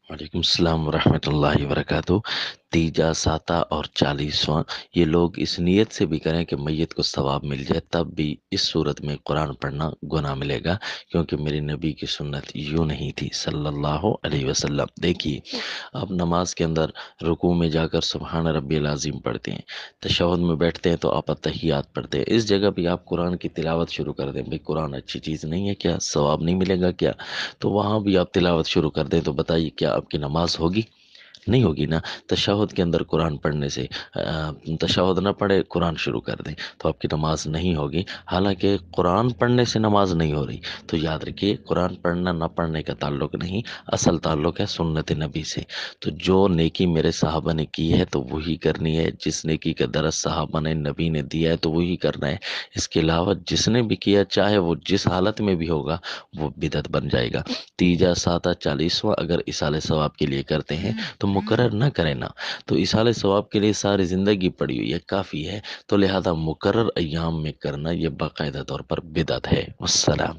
وعلیکم السلام ورحمۃ اللہ وبرکاتہ۔ تیجا، ساتہ اور 40واں، یہ لوگ اس نیت سے بھی کریں کہ میت کو ثواب مل جائے، تب بھی اس صورت میں قرآن پڑھنا گناہ ملے گا، کیونکہ میری نبی کی سنت یوں نہیں تھی صلی اللہ علیہ وسلم۔ دیکھیے، آپ نماز کے اندر رکوع میں جا کر سبحان ربی العظیم پڑھتے ہیں، تشہد میں بیٹھتے ہیں تو آپ اتحیات پڑھتے ہیں، اس جگہ بھی آپ قرآن کی تلاوت شروع کر دیں، بھئی قرآن اچھی چیز نہیں ہے کیا؟ ثواب نہیں ملے گا کیا؟ تو وہاں بھی آپ تلاوت شروع کر دیں تو بتائیے کیا آپ کی نماز ہوگی؟ نہیں ہوگی نا۔ تشہد کے اندر قرآن پڑھنے سے تشہد نہ پڑھے قرآن شروع کر دیں تو آپ کی نماز نہیں ہوگی، حالانکہ قرآن پڑھنے سے نماز نہیں ہو رہی۔ تو یاد رکھیے، قرآن پڑھنا نہ پڑھنے کا تعلق نہیں، اصل تعلق ہے سنت نبی سے۔ تو جو نیکی میرے صحابہ نے کی ہے تو وہی کرنی ہے، جس نیکی کا درس صحابہ نے نبی نے دیا ہے تو وہی کرنا ہے۔ اس کے علاوہ جس نے بھی کیا، چاہے وہ جس حالت میں بھی ہوگا، وہ بدعت بن جائے گا۔ تیجا، ساتہ، 40واں اگر اصالہ ثواب کے لیے کرتے ہیں تو مقرر نہ کریں نا، تو اصالہ ثواب کے لیے ساری زندگی پڑی ہوئی ہے، کافی ہے، تو لہذا مقرر ایام میں کرنا یہ باقاعدہ طور پر بدعت ہے۔ والسلام۔